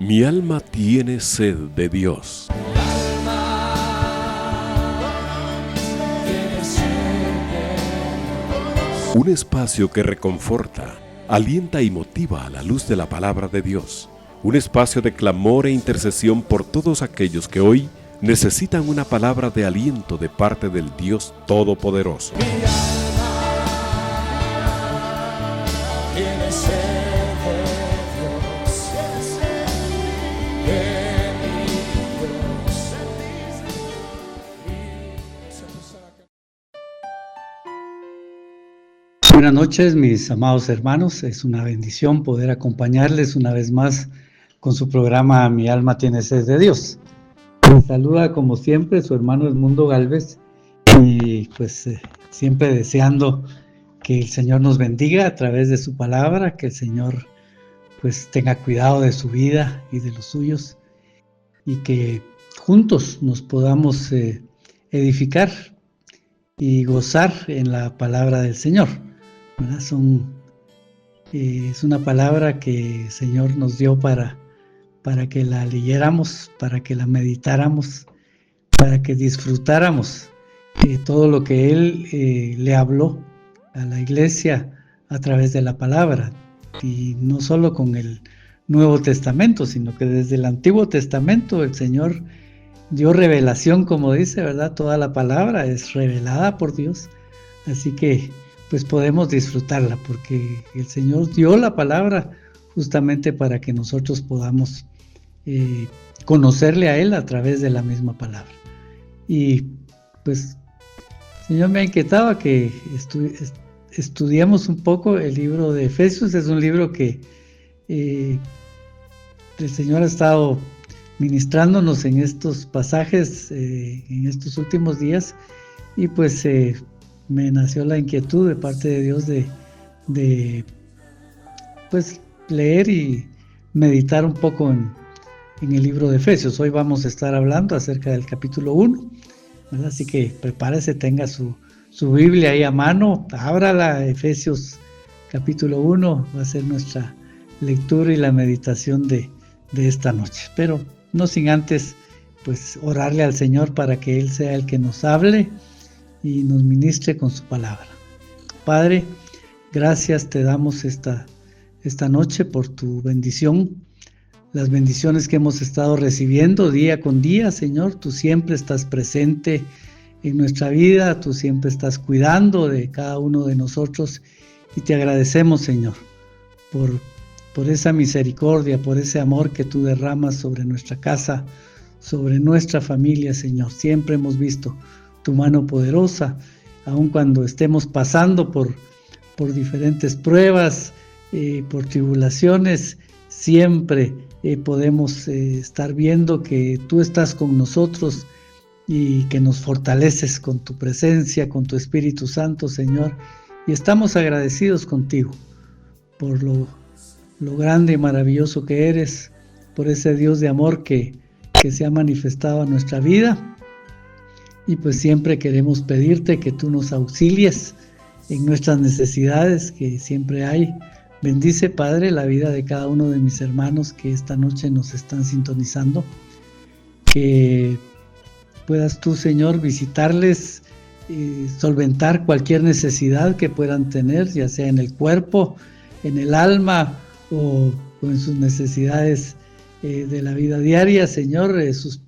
Mi alma tiene sed de Dios. Un espacio que reconforta, alienta y motiva a la luz de la palabra de Dios. Un espacio de clamor e intercesión por todos aquellos que hoy necesitan una palabra de aliento de parte del Dios Todopoderoso. Buenas noches, mis amados hermanos. Es una bendición poder acompañarles una vez más con su programa Mi alma tiene sed de Dios. Les saluda como siempre su hermano Edmundo Galvez y pues siempre deseando que el Señor nos bendiga a través de su palabra, que el Señor pues tenga cuidado de su vida y de los suyos y que juntos nos podamos edificar y gozar en la palabra del Señor. Es una palabra que el Señor nos dio para que la leyéramos, para que la meditáramos, para que disfrutáramos todo lo que Él le habló a la iglesia a través de la palabra. Y no solo con el Nuevo Testamento, sino que desde el Antiguo Testamento el Señor dio revelación, como dice, ¿verdad? Toda la palabra es revelada por Dios. Así que pues podemos disfrutarla, porque el Señor dio la palabra justamente para que nosotros podamos conocerle a Él a través de la misma palabra. Y pues el Señor me ha inquietado a que estudiemos un poco el libro de Efesios. Es un libro que el Señor ha estado ministrándonos en estos pasajes, en estos últimos días, y pues me nació la inquietud de parte de Dios de pues leer y meditar un poco en el libro de Efesios. Hoy vamos a estar hablando acerca del capítulo 1, ¿verdad? Así que prepárese, tenga su Biblia ahí a mano, ábrala. Efesios capítulo 1 va a ser nuestra lectura y la meditación de esta noche, pero no sin antes pues orarle al Señor para que Él sea el que nos hable y nos ministre con su palabra. Padre, gracias te damos esta noche por tu bendición, las bendiciones que hemos estado recibiendo día con día. Señor, tú siempre estás presente en nuestra vida, tú siempre estás cuidando de cada uno de nosotros y te agradecemos, Señor, por esa misericordia, por ese amor que tú derramas sobre nuestra casa, sobre nuestra familia, Señor. Siempre hemos visto tu mano poderosa, aun cuando estemos pasando por diferentes pruebas, por tribulaciones, siempre podemos estar viendo que tú estás con nosotros y que nos fortaleces con tu presencia, con tu Espíritu Santo, Señor, y estamos agradecidos contigo por lo grande y maravilloso que eres, por ese Dios de amor que se ha manifestado en nuestra vida. Y pues siempre queremos pedirte que tú nos auxilies en nuestras necesidades que siempre hay. Bendice, Padre, la vida de cada uno de mis hermanos que esta noche nos están sintonizando. Que puedas tú, Señor, visitarles, solventar cualquier necesidad que puedan tener, ya sea en el cuerpo, en el alma o en sus necesidades de la vida diaria, Señor, sus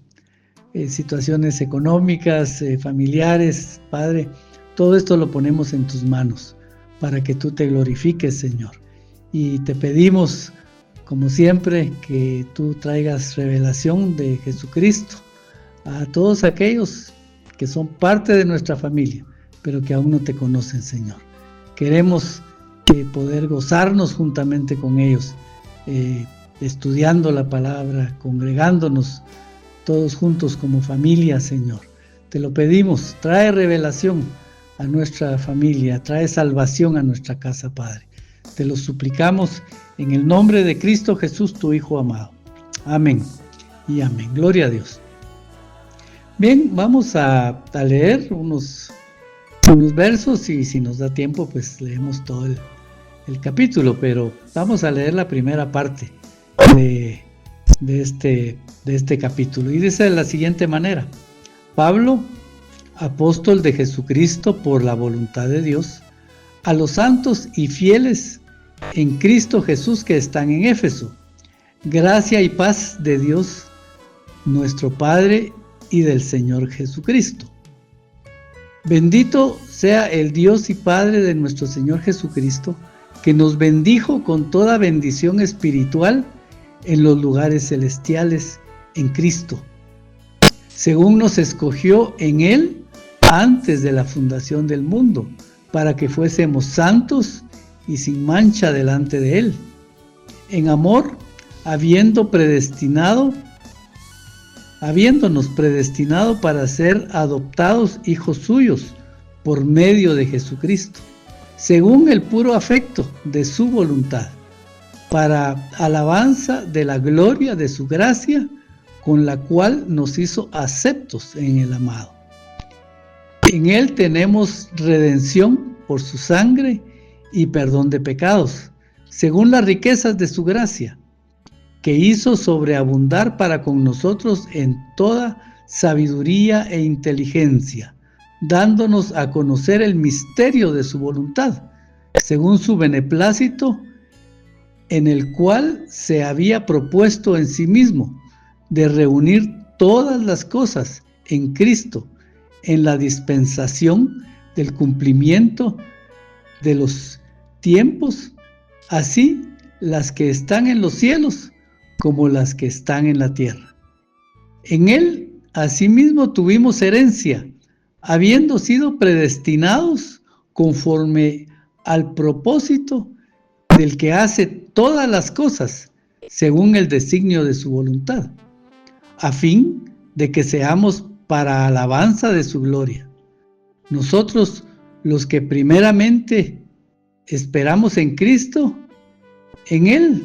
situaciones económicas, familiares, Padre. Todo esto lo ponemos en tus manos para que tú te glorifiques, Señor. Y te pedimos, como siempre, que tú traigas revelación de Jesucristo a todos aquellos que son parte de nuestra familia, pero que aún no te conocen, Señor. Queremos poder gozarnos juntamente con ellos, estudiando la palabra, congregándonos todos juntos como familia, Señor. Te lo pedimos, trae revelación a nuestra familia, trae salvación a nuestra casa, Padre. Te lo suplicamos en el nombre de Cristo Jesús, tu Hijo amado. Amén y amén. Gloria a Dios. Bien, vamos a leer unos versos y si nos da tiempo, pues leemos todo el capítulo, pero vamos a leer la primera parte de de este capítulo. Y dice de la siguiente manera: Pablo, apóstol de Jesucristo por la voluntad de Dios, a los santos y fieles en Cristo Jesús que están en Éfeso, gracia y paz de Dios nuestro Padre y del Señor Jesucristo. Bendito sea el Dios y Padre de nuestro Señor Jesucristo, que nos bendijo con toda bendición espiritual en los lugares celestiales en Cristo, según nos escogió en Él antes de la fundación del mundo, para que fuésemos santos y sin mancha delante de Él. En amor, habiéndonos predestinado para ser adoptados hijos suyos por medio de Jesucristo, según el puro afecto de su voluntad, para alabanza de la gloria de su gracia, con la cual nos hizo aceptos en el amado. En Él tenemos redención por su sangre y perdón de pecados, según las riquezas de su gracia, que hizo sobreabundar para con nosotros en toda sabiduría e inteligencia, dándonos a conocer el misterio de su voluntad, según su beneplácito, en el cual se había propuesto en sí mismo de reunir todas las cosas en Cristo, en la dispensación del cumplimiento de los tiempos, así las que están en los cielos como las que están en la tierra. En Él, asimismo, tuvimos herencia, habiendo sido predestinados conforme al propósito del que hace todas las cosas según el designio de su voluntad, a fin de que seamos para alabanza de su gloria. Nosotros, los que primeramente esperamos en Cristo, en Él,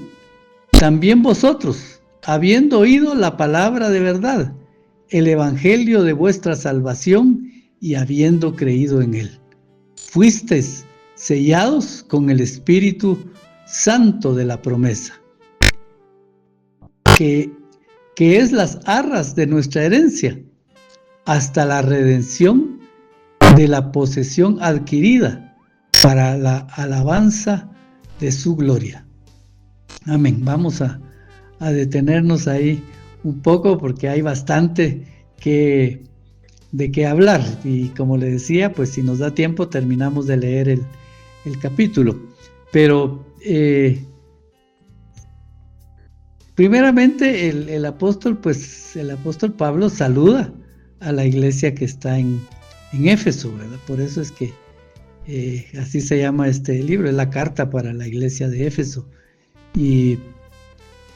también vosotros, habiendo oído la palabra de verdad, el evangelio de vuestra salvación, y habiendo creído en Él, fuisteis sellados con el Espíritu Santo de la promesa, que es las arras de nuestra herencia, hasta la redención de la posesión adquirida para la alabanza de su gloria. Amén. Vamos a detenernos ahí un poco porque hay bastante de qué hablar, y como le decía, pues si nos da tiempo terminamos de leer el capítulo. Pero primeramente el apóstol Pablo saluda a la iglesia que está en Éfeso, ¿verdad? Por eso es que así se llama este libro, es la carta para la iglesia de Éfeso. Y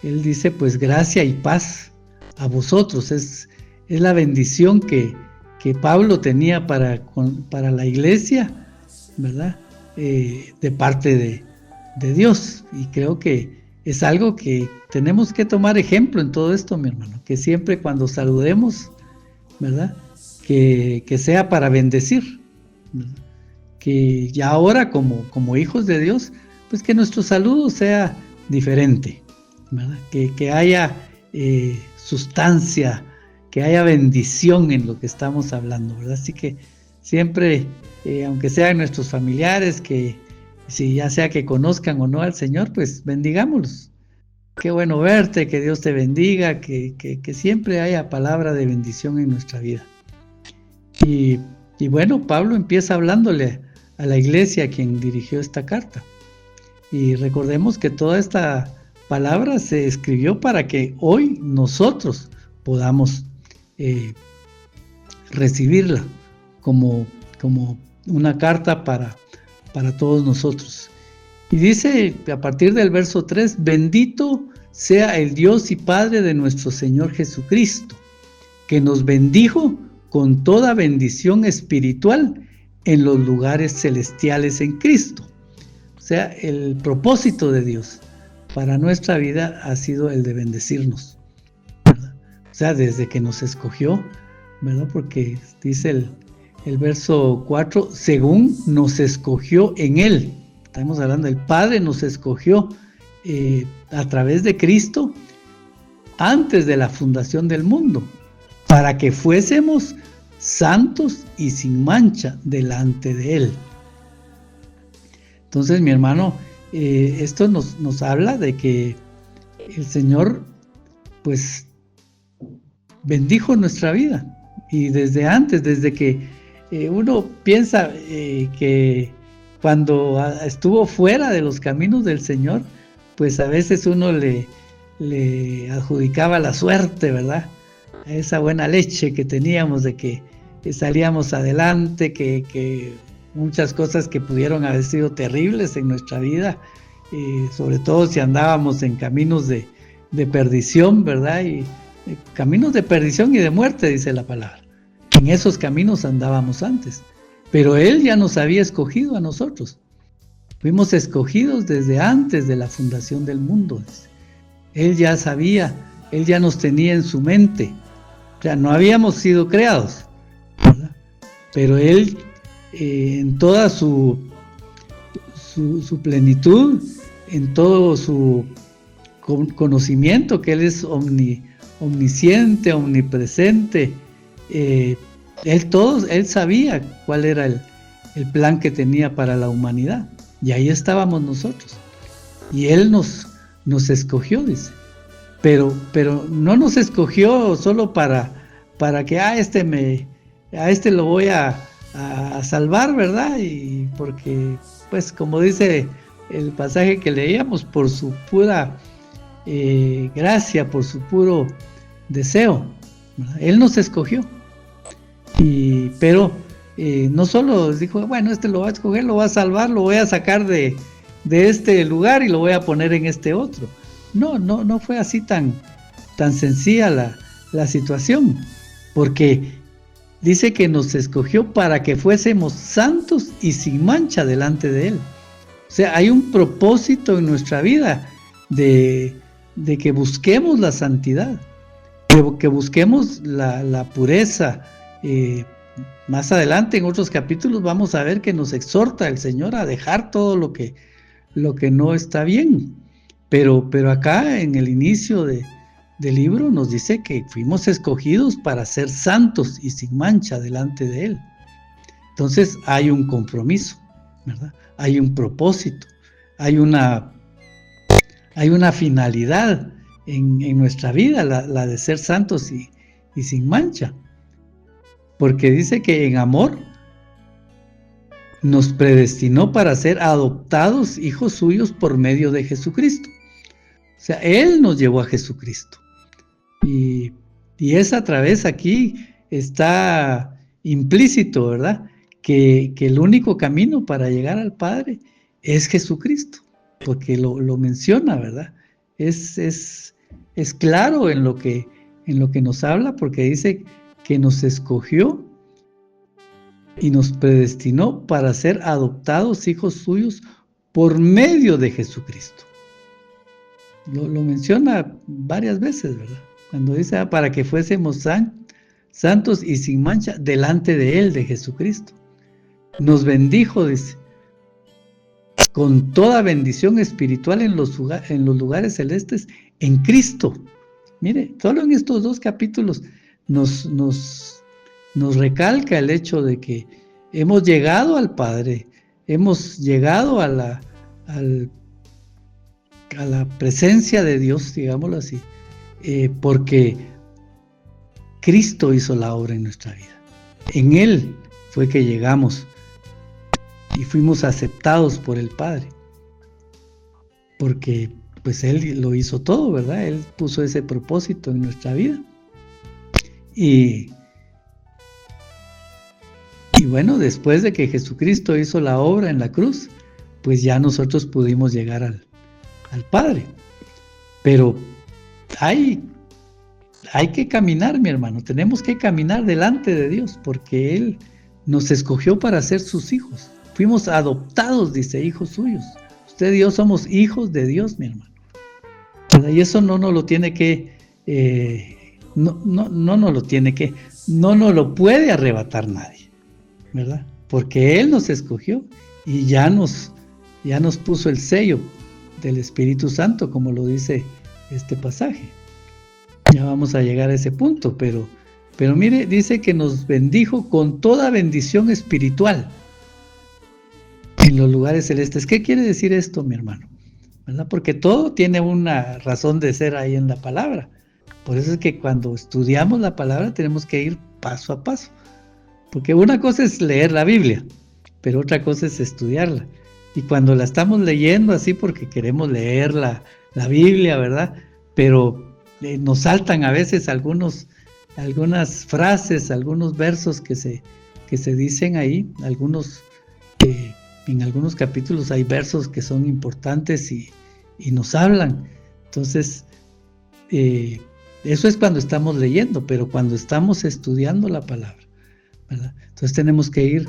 él dice, pues gracia y paz a vosotros. Es la bendición que Pablo tenía para la iglesia, ¿verdad? De parte de Dios. Y creo que es algo que tenemos que tomar ejemplo en todo esto, mi hermano, que siempre cuando saludemos, ¿verdad? Que sea para bendecir, ¿verdad? Que ya ahora como hijos de Dios, pues que nuestro saludo sea diferente, ¿verdad? Que haya sustancia, que haya bendición en lo que estamos hablando, ¿verdad? Así que siempre, aunque sean nuestros familiares, que si ya sea que conozcan o no al Señor, pues bendigámoslos. Qué bueno verte, que Dios te bendiga, que siempre haya palabra de bendición en nuestra vida. Y bueno, Pablo empieza hablándole a la iglesia a quien dirigió esta carta. Y recordemos que toda esta palabra se escribió para que hoy nosotros podamos recibirla como una carta para todos nosotros. Y dice a partir del verso 3, bendito sea el Dios y Padre de nuestro Señor Jesucristo, que nos bendijo con toda bendición espiritual en los lugares celestiales en Cristo. O sea, el propósito de Dios para nuestra vida ha sido el de bendecirnos, ¿verdad? O sea, desde que nos escogió, ¿verdad? Porque dice el verso 4, según nos escogió en Él. Estamos hablando, el Padre nos escogió a través de Cristo antes de la fundación del mundo, para que fuésemos santos y sin mancha delante de Él. Entonces, mi hermano, esto nos habla de que el Señor, pues, bendijo nuestra vida. Y desde antes, desde que uno piensa que cuando estuvo fuera de los caminos del Señor, pues a veces uno le adjudicaba la suerte, ¿verdad? A esa buena leche que teníamos de que salíamos adelante, que muchas cosas que pudieron haber sido terribles en nuestra vida, sobre todo si andábamos en caminos de perdición, ¿verdad? Y caminos de perdición y de muerte, dice la palabra. En esos caminos andábamos antes, pero Él ya nos había escogido a nosotros. Fuimos escogidos desde antes de la fundación del mundo. Él ya sabía, Él ya nos tenía en su mente. O sea, no habíamos sido creados, ¿verdad? Pero Él, en toda su plenitud, en todo su conocimiento, que Él es omnisciente, omnipresente, Él sabía cuál era el plan que tenía para la humanidad. Y ahí estábamos nosotros. Y Él nos escogió, dice. Pero no nos escogió solo para que a este lo voy a salvar, ¿verdad? Y porque, pues, como dice el pasaje que leíamos, por su pura gracia, por su puro deseo, ¿verdad? Él nos escogió. Pero no solo dijo, bueno, este lo va a escoger, lo va a salvar, lo voy a sacar de este lugar y lo voy a poner en este otro. No fue así tan sencilla la situación, porque dice que nos escogió para que fuésemos santos y sin mancha delante de Él. O sea, hay un propósito en nuestra vida de que busquemos la santidad, que busquemos la pureza. Más adelante en otros capítulos vamos a ver que nos exhorta el Señor a dejar todo lo que no está bien, pero acá en el inicio del libro nos dice que fuimos escogidos para ser santos y sin mancha delante de Él. Entonces hay un compromiso, ¿verdad? Hay un propósito, hay una finalidad en nuestra vida, la de ser santos y sin mancha. Porque dice que en amor nos predestinó para ser adoptados hijos suyos por medio de Jesucristo. O sea, Él nos llevó a Jesucristo. Y es a través, aquí está implícito, ¿verdad? Que el único camino para llegar al Padre es Jesucristo. Porque lo menciona, ¿verdad? Es claro en lo que nos habla, porque dice que nos escogió y nos predestinó para ser adoptados hijos suyos por medio de Jesucristo. Lo menciona varias veces, ¿verdad? Cuando dice para que fuésemos santos y sin mancha delante de Él, de Jesucristo. Nos bendijo, dice, con toda bendición espiritual en los lugares celestes en Cristo. Mire, solo en estos 2 capítulos nos recalca el hecho de que hemos llegado al Padre, hemos llegado a la presencia de Dios, digámoslo así, porque Cristo hizo la obra en nuestra vida. En Él fue que llegamos y fuimos aceptados por el Padre, porque pues Él lo hizo todo, ¿verdad? Él puso ese propósito en nuestra vida. Y bueno, después de que Jesucristo hizo la obra en la cruz, pues ya nosotros pudimos llegar al Padre. Pero hay que caminar, mi hermano, tenemos que caminar delante de Dios, porque Él nos escogió para ser sus hijos. Fuimos adoptados, dice, hijos suyos. Usted y yo somos hijos de Dios, mi hermano. Y eso no nos lo tiene que... no nos lo puede arrebatar nadie, ¿verdad? Porque Él nos escogió y ya nos puso el sello del Espíritu Santo, como lo dice este pasaje. Ya vamos a llegar a ese punto, pero mire, dice que nos bendijo con toda bendición espiritual en los lugares celestes. ¿Qué quiere decir esto, mi hermano? ¿Verdad? Porque todo tiene una razón de ser ahí en la palabra. Por eso es que cuando estudiamos la palabra tenemos que ir paso a paso. Porque una cosa es leer la Biblia, pero otra cosa es estudiarla. Y cuando la estamos leyendo así porque queremos leer la Biblia, ¿verdad? Pero nos saltan a veces algunas frases, algunos versos que se dicen ahí, en algunos capítulos hay versos que son importantes y nos hablan. Entonces, eso es cuando estamos leyendo, pero cuando estamos estudiando la palabra, ¿verdad? Entonces tenemos que ir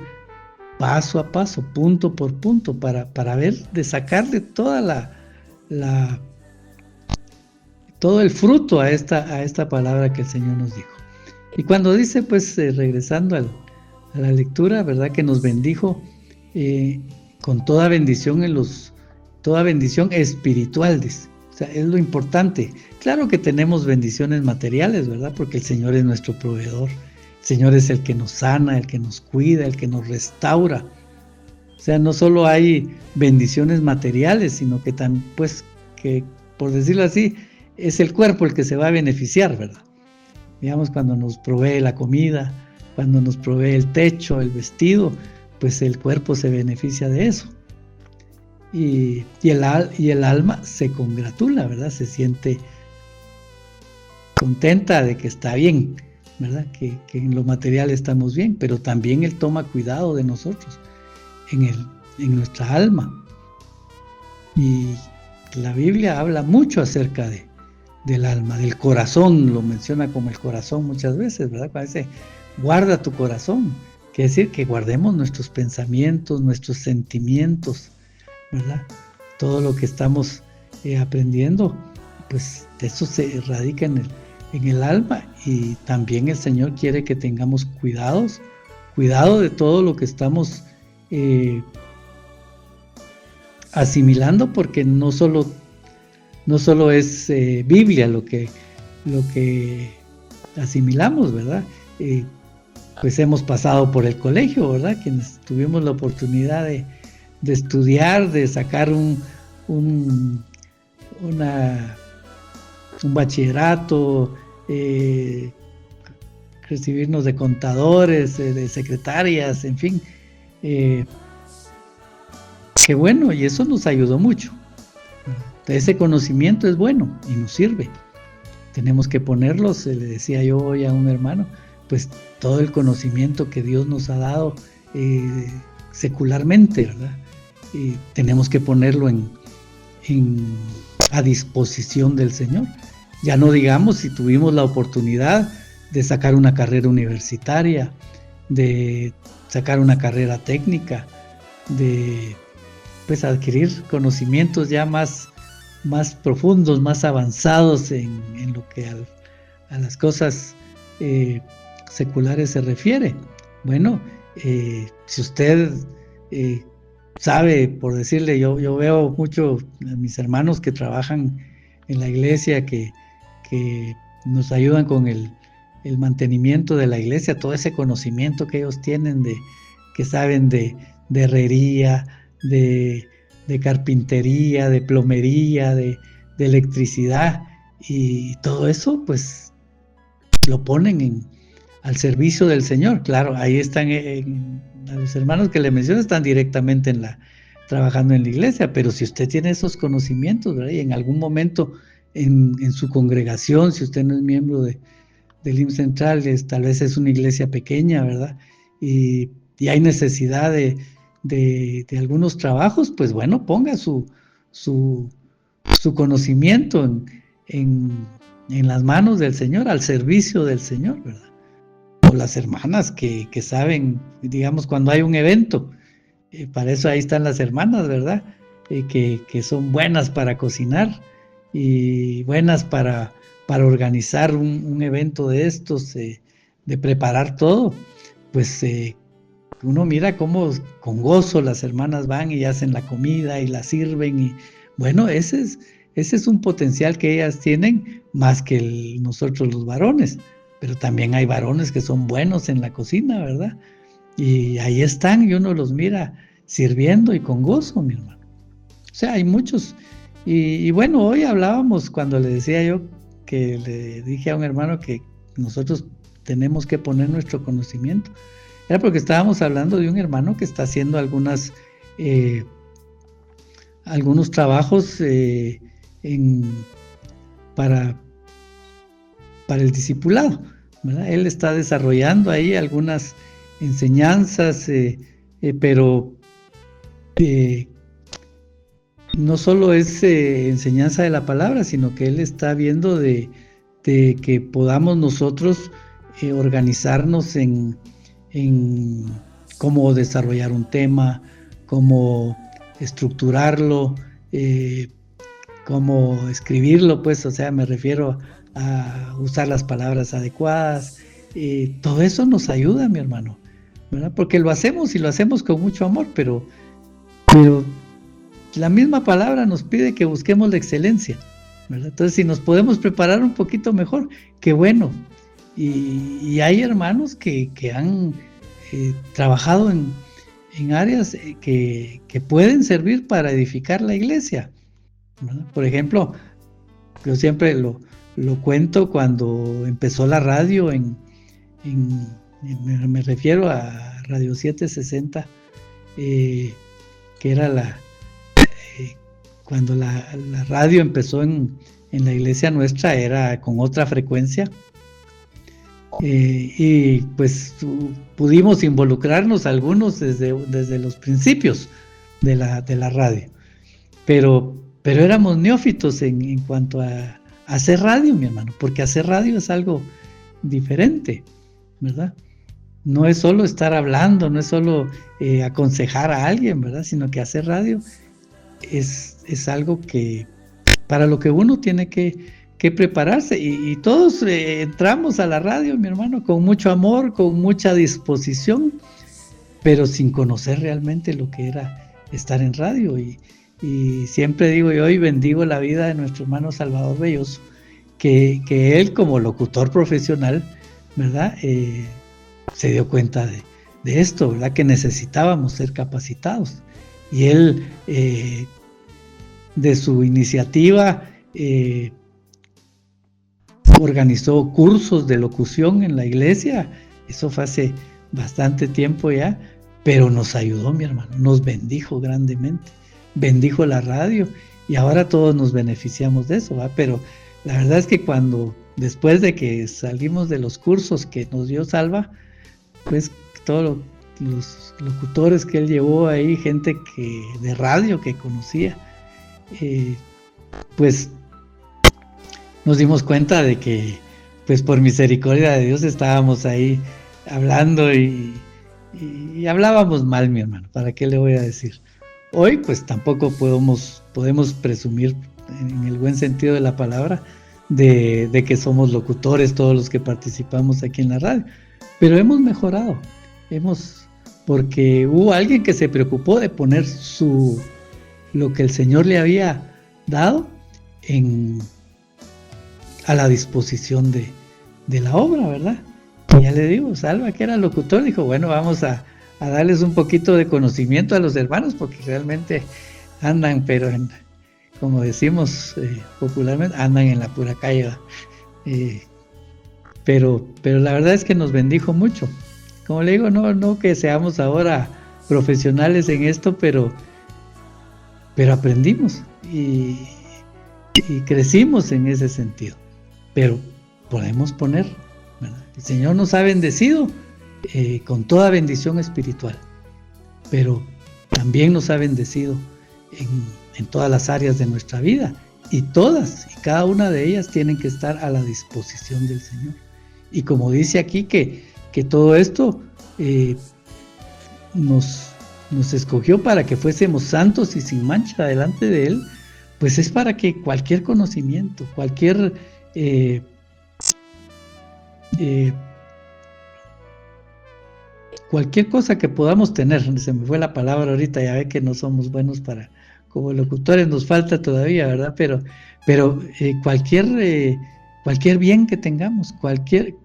paso a paso, punto por punto, para ver, de sacarle toda todo el fruto a esta palabra que el Señor nos dijo. Y cuando dice, pues, regresando a la lectura, ¿verdad? Que nos bendijo con toda bendición toda bendición espiritual, dice. O sea, es lo importante. Claro que tenemos bendiciones materiales, ¿verdad? Porque el Señor es nuestro proveedor. El Señor es el que nos sana, el que nos cuida, el que nos restaura. O sea, no solo hay bendiciones materiales, sino que también, pues, que, por decirlo así, es el cuerpo el que se va a beneficiar, ¿verdad? Digamos, cuando nos provee la comida, cuando nos provee el techo, el vestido, pues el cuerpo se beneficia de eso. Y el alma se congratula, ¿verdad? Se siente contenta de que está bien, ¿verdad? Que en lo material estamos bien, pero también Él toma cuidado de nosotros, en nuestra alma. Y la Biblia habla mucho acerca del alma, del corazón, lo menciona como el corazón muchas veces, ¿verdad? Cuando dice, guarda tu corazón, quiere decir que guardemos nuestros pensamientos, nuestros sentimientos, ¿verdad? Todo lo que estamos aprendiendo, pues eso se radica en el alma, y también el Señor quiere que tengamos cuidado de todo lo que estamos asimilando, porque no solo es Biblia lo que asimilamos, ¿verdad? Pues hemos pasado por el colegio, ¿verdad? Quienes tuvimos la oportunidad de estudiar, de sacar un bachillerato, recibirnos de contadores, de secretarias, en fin. Qué bueno, y eso nos ayudó mucho. Ese conocimiento es bueno y nos sirve. Tenemos que ponerlos, le decía yo hoy a un hermano, pues todo el conocimiento que Dios nos ha dado secularmente, ¿verdad? Y tenemos que ponerlo a disposición del Señor. Ya no digamos si tuvimos la oportunidad de sacar una carrera universitaria, de sacar una carrera técnica, de pues adquirir conocimientos ya más profundos, más avanzados en lo que a las cosas seculares se refiere. Bueno, si usted sabe, por decirle, yo veo mucho a mis hermanos que trabajan en la iglesia, que nos ayudan con el mantenimiento de la iglesia, todo ese conocimiento que ellos tienen, que saben de herrería, de carpintería, de plomería, de electricidad, y todo eso pues lo ponen al servicio del Señor. Claro, ahí están, a los hermanos que le menciono están directamente trabajando en la iglesia, pero si usted tiene esos conocimientos, ¿verdad? Y en algún momento en su congregación, si usted no es miembro del IMSS Central, tal vez es una iglesia pequeña, ¿verdad? Y hay necesidad de algunos trabajos, pues bueno, ponga su conocimiento en las manos del Señor, al servicio del Señor, ¿verdad? O las hermanas que saben, digamos, cuando hay un evento, para eso ahí están las hermanas, ¿verdad? Que son buenas para cocinar y buenas para organizar un evento de estos, de preparar todo. Pues uno mira cómo con gozo las hermanas van y hacen la comida y la sirven, y bueno, ese ese es un potencial que ellas tienen más que nosotros los varones, pero también hay varones que son buenos en la cocina, ¿verdad? Y ahí están y uno los mira sirviendo y con gozo, mi hermano. O sea, hay muchos. Y bueno, hoy hablábamos cuando le decía yo que le dije a un hermano que nosotros tenemos que poner nuestro conocimiento. Era porque estábamos hablando de un hermano que está haciendo algunos trabajos para el discipulado, ¿verdad? Él está desarrollando ahí algunas enseñanzas, pero no solo es enseñanza de la palabra, sino que él está viendo de que podamos nosotros organizarnos en cómo desarrollar un tema, cómo estructurarlo, cómo escribirlo, pues, o sea, me refiero a usar las palabras adecuadas. Todo eso nos ayuda, mi hermano, ¿verdad? Porque lo hacemos y lo hacemos con mucho amor, pero la misma palabra nos pide que busquemos la excelencia, ¿verdad? Entonces, si nos podemos preparar un poquito mejor, qué bueno. Y hay hermanos que han trabajado en áreas que pueden servir para edificar la iglesia, ¿verdad? Por ejemplo, yo siempre lo cuento cuando empezó la radio me refiero a Radio 760, que era cuando la radio empezó en la iglesia nuestra, era con otra frecuencia, y pues pudimos involucrarnos algunos desde los principios de la radio, pero éramos neófitos en cuanto a hacer radio, mi hermano, porque hacer radio es algo diferente, ¿verdad? No es solo estar hablando, no es solo aconsejar a alguien, ¿verdad? Sino que hacer radio es algo que para lo que uno tiene que prepararse, y todos entramos a la radio, mi hermano, con mucho amor, con mucha disposición, pero sin conocer realmente lo que era estar en radio. Y siempre digo, y hoy bendigo la vida de nuestro hermano Salvador Belloso, que él como locutor profesional, ¿verdad? Se dio cuenta de esto, ¿verdad? Que necesitábamos ser capacitados. Y él, de su iniciativa, organizó cursos de locución en la iglesia. Eso fue hace bastante tiempo ya, pero nos ayudó, mi hermano, nos bendijo grandemente, bendijo la radio, y ahora todos nos beneficiamos de eso, ¿va? Pero la verdad es que después de que salimos de los cursos que nos dio Salva, pues todos los locutores que él llevó ahí, gente de radio que conocía, pues nos dimos cuenta de que, pues por misericordia de Dios, estábamos ahí hablando y hablábamos mal, mi hermano, ¿para qué le voy a decir? Hoy pues tampoco podemos presumir, en el buen sentido de la palabra, de que somos locutores todos los que participamos aquí en la radio, pero hemos mejorado, porque hubo alguien que se preocupó de poner lo que el Señor le había dado a la disposición de la obra, ¿verdad? Y ya le digo, Salva, que era locutor, dijo, bueno, vamos a darles un poquito de conocimiento a los hermanos, porque realmente andan, pero como decimos popularmente, andan en la pura calle, pero la verdad es que nos bendijo mucho. Como le digo, no que seamos ahora profesionales en esto, pero aprendimos y crecimos en ese sentido. Pero podemos poner, ¿verdad? El Señor nos ha bendecido con toda bendición espiritual, pero también nos ha bendecido en todas las áreas de nuestra vida, y todas y cada una de ellas tienen que estar a la disposición del Señor. Y como dice aquí que todo esto nos escogió para que fuésemos santos y sin mancha delante de Él, pues es para que cualquier conocimiento, cualquier cosa que podamos tener, se me fue la palabra ahorita, ya ve que no somos buenos para como locutores nos falta todavía, ¿verdad? Pero cualquier bien que tengamos, cualquier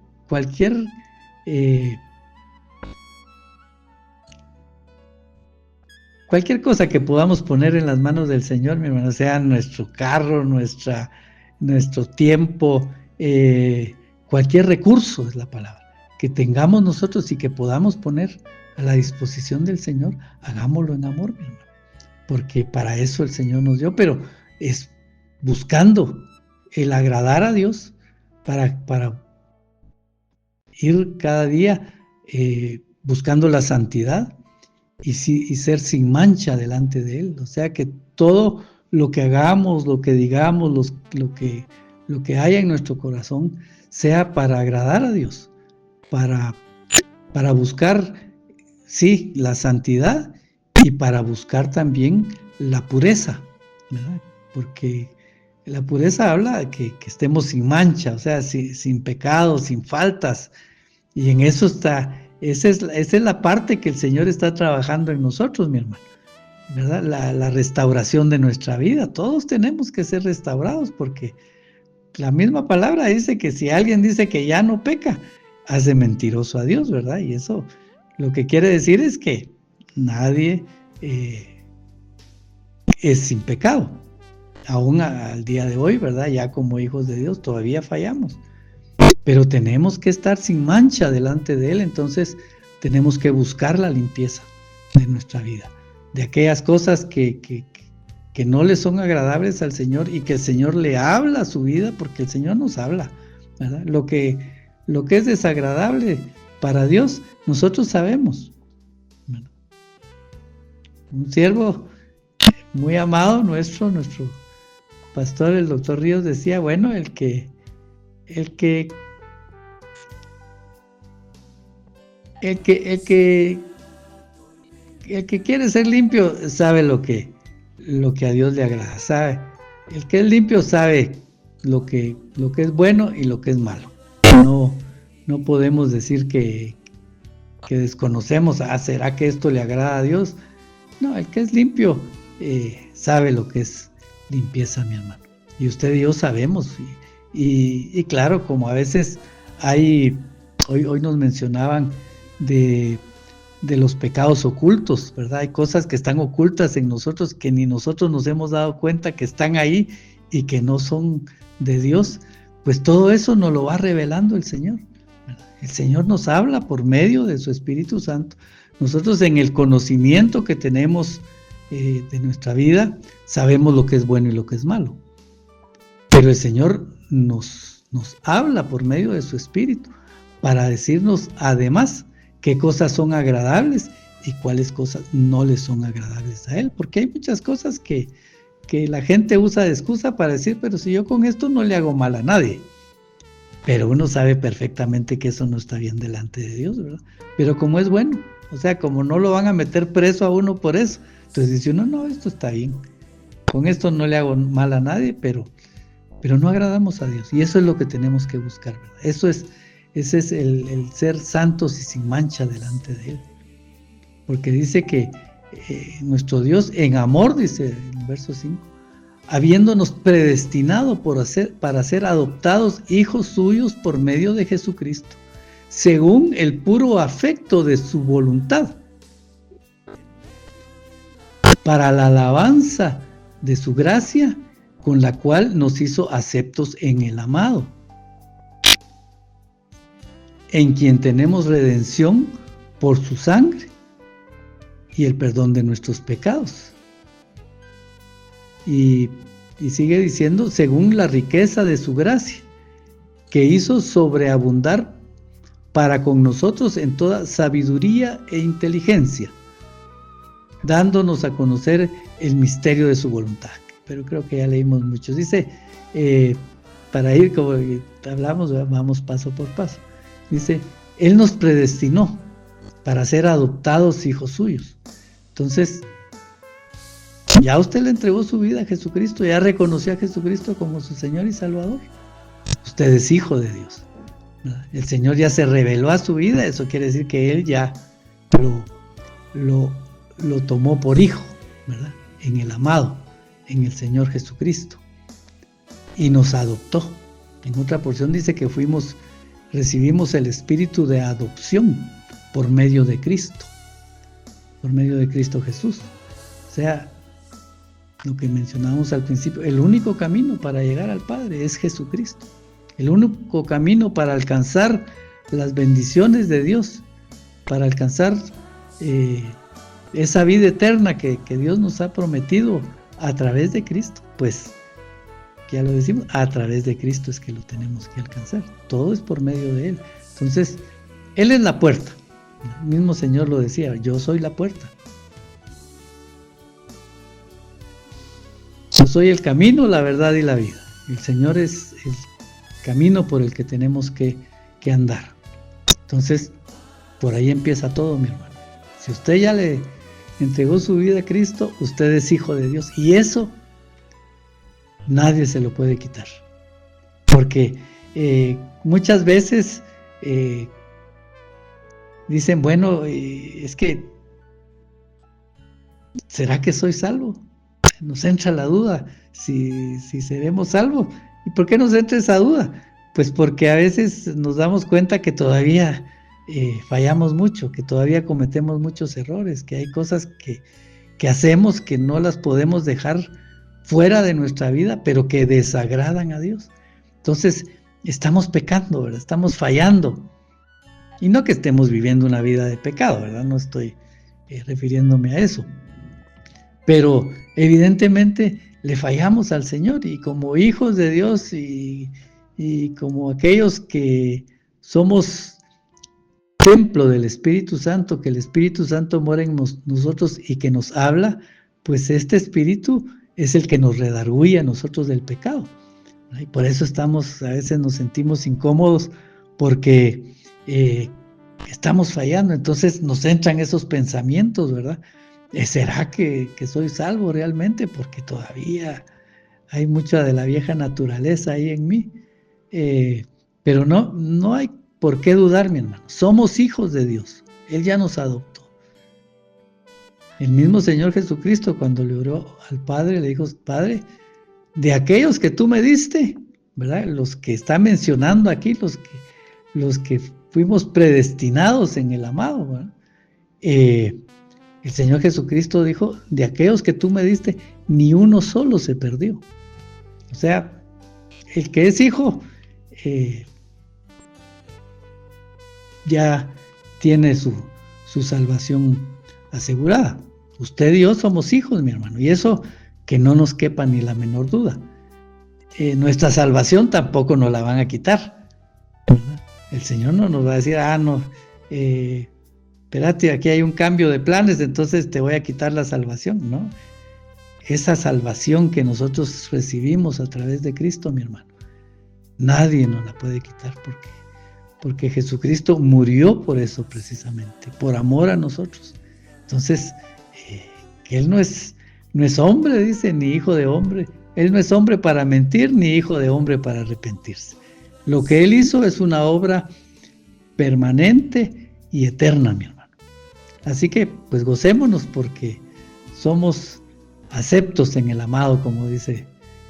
cosa que podamos poner en las manos del Señor, mi hermano, sea nuestro carro, nuestro tiempo, cualquier recurso es la palabra, que tengamos nosotros y que podamos poner a la disposición del Señor, hagámoslo en amor, mi hermano, porque para eso el Señor nos dio, pero es buscando el agradar a Dios para ir cada día buscando la santidad y ser sin mancha delante de Él. O sea, que todo lo que hagamos, lo que digamos, lo que haya en nuestro corazón sea para agradar a Dios, para buscar, sí, la santidad y para buscar también la pureza, ¿verdad? Porque la pureza habla de que estemos sin mancha, o sea, sin pecados, sin faltas, y en eso está, esa es la parte que el Señor está trabajando en nosotros, mi hermano, ¿verdad? La restauración de nuestra vida. Todos tenemos que ser restaurados, porque la misma palabra dice que si alguien dice que ya no peca, hace mentiroso a Dios, ¿verdad? Y eso lo que quiere decir es que nadie es sin pecado. Aún al día de hoy, ¿verdad? Ya como hijos de Dios todavía fallamos, pero tenemos que estar sin mancha delante de Él. Entonces tenemos que buscar la limpieza de nuestra vida, de aquellas cosas que no le son agradables al Señor y que el Señor le habla a su vida, porque el Señor nos habla, ¿verdad? Lo que es desagradable para Dios, nosotros sabemos, ¿verdad? Un siervo muy amado nuestro pastor, el doctor Ríos, decía, bueno, el que quiere ser limpio sabe lo que a Dios le agrada, sabe. El que es limpio sabe lo que es bueno y lo que es malo. No podemos decir que desconocemos, ¿será que esto le agrada a Dios? No, el que es limpio sabe lo que es limpieza, mi hermano. Y usted y yo sabemos. Y claro, como a veces hoy nos mencionaban de los pecados ocultos, ¿verdad? Hay cosas que están ocultas en nosotros que ni nosotros nos hemos dado cuenta que están ahí y que no son de Dios. Pues todo eso nos lo va revelando el Señor, ¿verdad? El Señor nos habla por medio de su Espíritu Santo. Nosotros, en el conocimiento que tenemos de nuestra vida, sabemos lo que es bueno y lo que es malo. Pero el Señor nos habla por medio de su Espíritu para decirnos además qué cosas son agradables y cuáles cosas no le son agradables a Él. Porque hay muchas cosas que la gente usa de excusa para decir, pero si yo con esto no le hago mal a nadie. Pero uno sabe perfectamente que eso no está bien delante de Dios, ¿verdad? Pero como es bueno, o sea, como no lo van a meter preso a uno por eso, entonces dice uno, no, esto está bien. Con esto no le hago mal a nadie, pero no agradamos a Dios. Y eso es lo que tenemos que buscar, ¿verdad? Ese es el ser santos y sin mancha delante de Él. Porque dice que nuestro Dios en amor, dice en el verso 5, habiéndonos predestinado para ser adoptados hijos suyos por medio de Jesucristo, según el puro afecto de su voluntad, para la alabanza de su gracia, con la cual nos hizo aceptos en el amado, en quien tenemos redención por su sangre y el perdón de nuestros pecados. Y sigue diciendo, según la riqueza de su gracia, que hizo sobreabundar para con nosotros en toda sabiduría e inteligencia, dándonos a conocer el misterio de su voluntad. Pero creo que ya leímos mucho. Dice, para ir como hablamos, vamos paso por paso. Dice, Él nos predestinó para ser adoptados hijos suyos. Entonces, ya usted le entregó su vida a Jesucristo, ya reconoció a Jesucristo como su Señor y Salvador. Usted es hijo de Dios, ¿verdad? El Señor ya se reveló a su vida, eso quiere decir que Él ya lo tomó por hijo, ¿verdad? en el amado, en el Señor Jesucristo, y nos adoptó. En otra porción dice que recibimos el espíritu de adopción por medio de Cristo Jesús. O sea, lo que mencionábamos al principio, el único camino para llegar al Padre es Jesucristo. El único camino para alcanzar las bendiciones de Dios, para alcanzar esa vida eterna que Dios nos ha prometido a través de Cristo, pues ya lo decimos, a través de Cristo es que lo tenemos que alcanzar. Todo es por medio de Él. Entonces, Él es la puerta. El mismo Señor lo decía, yo soy la puerta. Yo soy el camino, la verdad y la vida. El Señor es el camino por el que tenemos que andar. Entonces, por ahí empieza todo, mi hermano. Si usted ya le entregó su vida a Cristo, usted es hijo de Dios. Y eso nadie se lo puede quitar. Porque muchas veces dicen, bueno, es que, ¿será que soy salvo? Nos entra la duda, si seremos salvos. ¿Y por qué nos entra esa duda? Pues porque a veces nos damos cuenta que todavía fallamos mucho, que todavía cometemos muchos errores, que hay cosas que hacemos que no las podemos dejar fuera de nuestra vida, pero que desagradan a Dios. Entonces, estamos pecando, ¿verdad? Estamos fallando. Y no que estemos viviendo una vida de pecado, ¿verdad? No estoy refiriéndome a eso. Pero evidentemente le fallamos al Señor, y como hijos de Dios y como aquellos que somos templo del Espíritu Santo, que el Espíritu Santo mora en nosotros y que nos habla, pues este Espíritu es el que nos redarguye a nosotros del pecado. Y por eso a veces nos sentimos incómodos, porque estamos fallando. Entonces nos entran esos pensamientos, ¿verdad? ¿Será que soy salvo realmente? Porque todavía hay mucha de la vieja naturaleza ahí en mí. Pero no hay por qué dudar, mi hermano. Somos hijos de Dios. Él ya nos adoptó. El mismo Señor Jesucristo, cuando le oró al Padre, le dijo: Padre, de aquellos que tú me diste, ¿verdad? Los que está mencionando aquí, los que fuimos predestinados en el amado, ¿verdad? El Señor Jesucristo dijo: de aquellos que tú me diste, ni uno solo se perdió. O sea, el que es hijo ya tiene su salvación asegurada. Usted y yo somos hijos, mi hermano, y eso que no nos quepa ni la menor duda. Nuestra salvación tampoco nos la van a quitar, ¿verdad? El Señor no nos va a decir: espérate, aquí hay un cambio de planes, entonces te voy a quitar la salvación, ¿no? Esa salvación que nosotros recibimos a través de Cristo, mi hermano, nadie nos la puede quitar, porque Jesucristo murió por eso precisamente, por amor a nosotros. Entonces, que Él no es hombre, dice, ni hijo de hombre. Él no es hombre para mentir, ni hijo de hombre para arrepentirse. Lo que Él hizo es una obra permanente y eterna, mi hermano. Así que, pues gocémonos, porque somos aceptos en el amado, como dice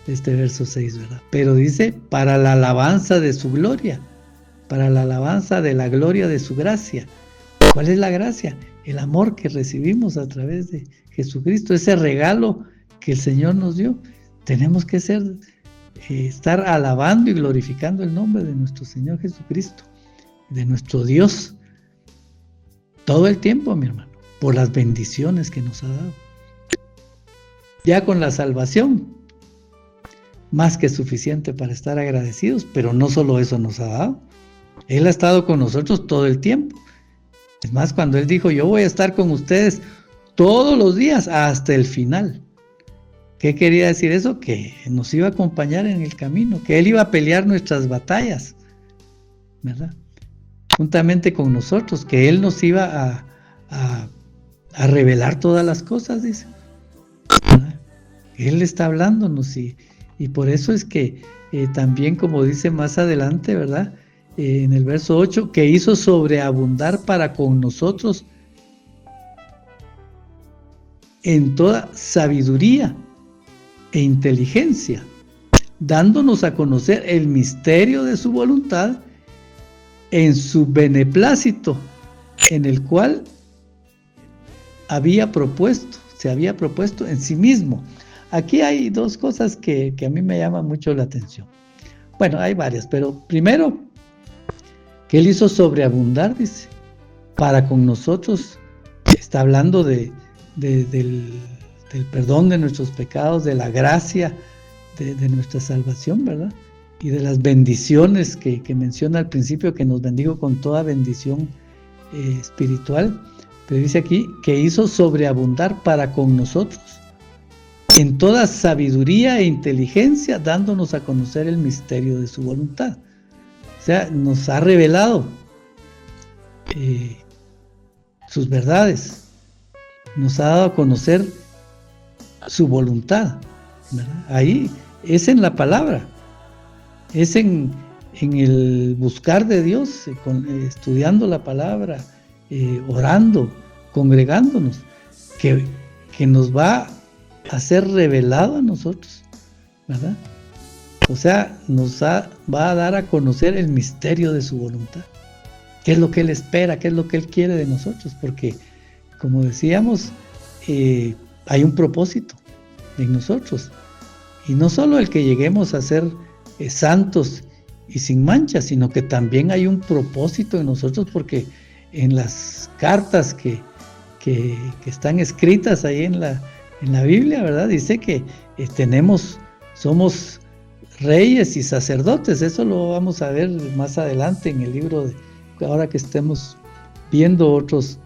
este verso 6, ¿verdad? Pero dice: para la alabanza de su gloria, para la alabanza de la gloria de su gracia. ¿Cuál es la gracia? El amor que recibimos a través de Jesucristo, ese regalo que el Señor nos dio. Tenemos que estar alabando y glorificando el nombre de nuestro Señor Jesucristo, de nuestro Dios, todo el tiempo, mi hermano, por las bendiciones que nos ha dado. Ya con la salvación, más que suficiente para estar agradecidos, pero no solo eso nos ha dado. Él ha estado con nosotros todo el tiempo. Es más, cuando Él dijo: yo voy a estar con ustedes todos los días hasta el final. ¿Qué quería decir eso? Que nos iba a acompañar en el camino, que Él iba a pelear nuestras batallas, ¿verdad? Juntamente con nosotros, que Él nos iba a revelar todas las cosas, dice, ¿verdad? Él está hablándonos, y por eso es que también, como dice más adelante, ¿verdad? En el verso 8, que hizo sobreabundar para con nosotros en toda sabiduría e inteligencia, dándonos a conocer el misterio de su voluntad en su beneplácito, en el cual se había propuesto en sí mismo. Aquí hay dos cosas que a mí me llaman mucho la atención. Bueno, hay varias, pero primero, que Él hizo sobreabundar, dice, para con nosotros. Está hablando del perdón de nuestros pecados, de la gracia de nuestra salvación, ¿verdad? Y de las bendiciones que menciona al principio, que nos bendigo con toda bendición espiritual. Pero dice aquí que hizo sobreabundar para con nosotros en toda sabiduría e inteligencia, dándonos a conocer el misterio de su voluntad. O sea, nos ha revelado sus verdades, nos ha dado a conocer su voluntad, ¿verdad? Ahí es en la palabra, es en el buscar de Dios, estudiando la palabra, orando, congregándonos, que nos va a ser revelado a nosotros, ¿verdad? O sea, va a dar a conocer el misterio de su voluntad. ¿Qué es lo que Él espera? ¿Qué es lo que Él quiere de nosotros? Porque, como decíamos, hay un propósito en nosotros. Y no solo el que lleguemos a ser santos y sin mancha, sino que también hay un propósito en nosotros, porque en las cartas que están escritas ahí en la Biblia, ¿verdad? Dice que somos reyes y sacerdotes. Eso lo vamos a ver más adelante en el libro ahora que estemos viendo otros